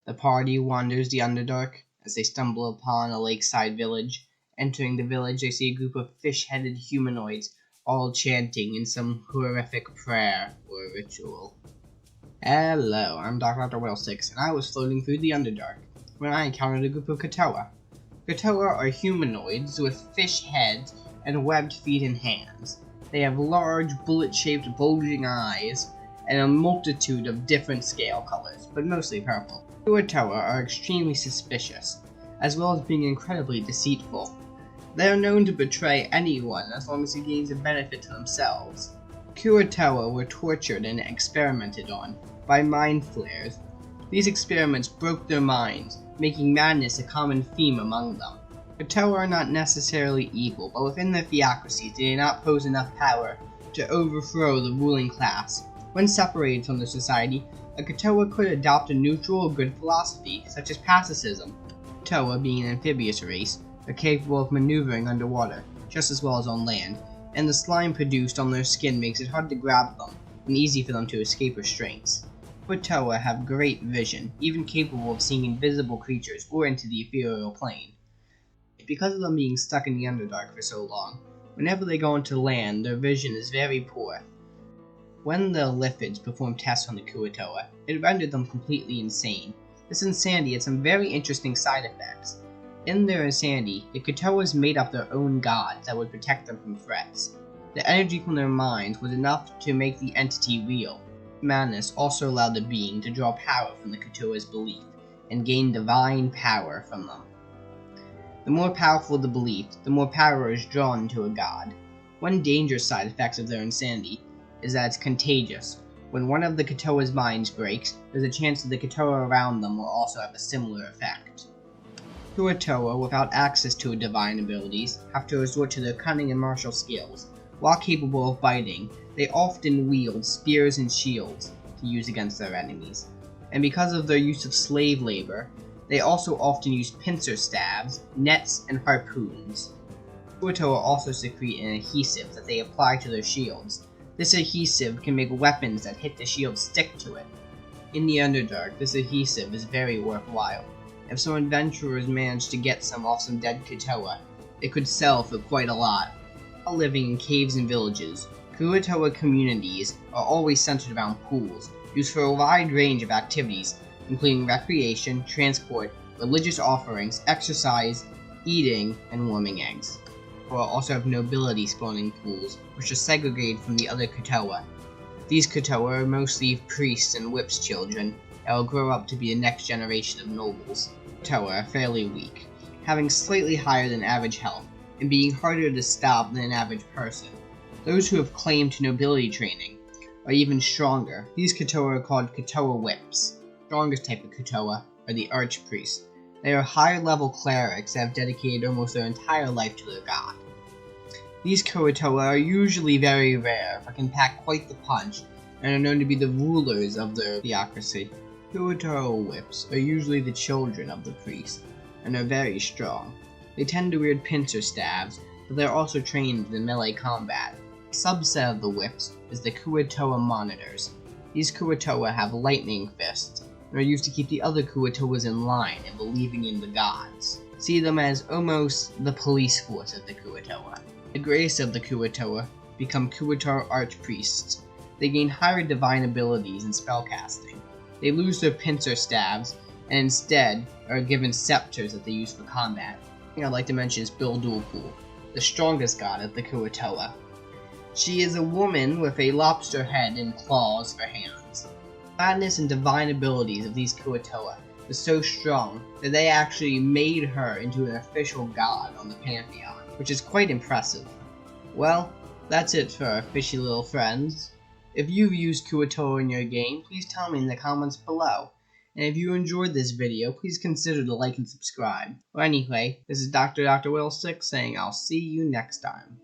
The party wanders the Underdark as they stumble upon a lakeside village. Entering the village, they see a group of fish-headed humanoids, all chanting in some horrific prayer or ritual. Hello, I'm Dr. Will6, and I was floating through the Underdark when I encountered a group of Kuo-toa. Kuo-toa are humanoids with fish heads and webbed feet and hands. They have large, bullet-shaped, bulging eyes and a multitude of different scale colors, but mostly purple. Kuo-toa are extremely suspicious, as well as being incredibly deceitful. They are known to betray anyone as long as he gains a benefit to themselves. Kuo-toa were tortured and experimented on by mind flayers. These experiments broke their minds, making madness a common theme among them. Kuo-toa are not necessarily evil, but within their theocracies they do not pose enough power to overthrow the ruling class. When separated from the society, a Kuo-toa could adopt a neutral or good philosophy, such as pacifism. Kuo-toa, being an amphibious race, are capable of maneuvering underwater, just as well as on land, and the slime produced on their skin makes it hard to grab them, and easy for them to escape restraints. Kuo-toa have great vision, even capable of seeing invisible creatures or into the ethereal plane. Because of them being stuck in the Underdark for so long, whenever they go onto land, their vision is very poor. When the Lithids performed tests on the Kuo-toa, it rendered them completely insane. This insanity had some very interesting side effects. In their insanity, the Kuo-toas made up their own gods that would protect them from threats. The energy from their minds was enough to make the entity real. Madness also allowed the being to draw power from the Kuo-toa's belief, and gain divine power from them. The more powerful the belief, the more power is drawn to a god. One dangerous side effect of their insanity is that it's contagious. When one of the Kuo-toa's minds breaks, there's a chance that the Kuo-toa around them will also have a similar effect. Kuo-toa, without access to divine abilities, have to resort to their cunning and martial skills. While capable of fighting, they often wield spears and shields to use against their enemies. And because of their use of slave labor, they also often use pincer staves, nets, and harpoons. Kuo-toa also secrete an adhesive that they apply to their shields. This adhesive can make weapons that hit the shield stick to it. In the Underdark, this adhesive is very worthwhile. If some adventurers manage to get some off some dead Kuo-toa, it could sell for quite a lot. While living in caves and villages, Kuo-toa communities are always centered around pools, used for a wide range of activities, including recreation, transport, religious offerings, exercise, eating, and warming eggs. Kuo-toa also have nobility spawning pools, which are segregated from the other Kuo-toa. These Kuo-toa are mostly priests and whips children that will grow up to be the next generation of nobles. Kuo-toa are fairly weak, having slightly higher than average health, and being harder to stop than an average person. Those who have claimed nobility training are even stronger. These Kuo-toa are called Kuo-toa whips. The strongest type of Kuo-toa are the archpriests. They are higher-level clerics that have dedicated almost their entire life to their god. These Kuo-toa are usually very rare, but can pack quite the punch, and are known to be the rulers of their theocracy. Kuo-toa whips are usually the children of the priest, and are very strong. They tend to wield pincer staves, but they are also trained in melee combat. A subset of the whips is the Kuo-toa monitors. These Kuo-toa have lightning fists, and are used to keep the other Kuo-toas in line and believing in the gods. See them as almost the police force of the Kuo-toa. The grace of the Kuo-toa become Kuo-toa archpriests. They gain higher divine abilities in spellcasting. They lose their pincer staves, and instead are given scepters that they use for combat. The thing I'd like to mention is Dualpool, the strongest god of the Kuo-toa. She is a woman with a lobster head and claws for hands. The madness and divine abilities of these Kuo-toa is so strong that they actually made her into an official god on the Pantheon, which is quite impressive. Well, that's it for our fishy little friends. If you've used Kuo-toa in your game, please tell me in the comments below. And if you enjoyed this video, please consider to like and subscribe. Well, anyway, this is Dr. Will6 saying I'll see you next time.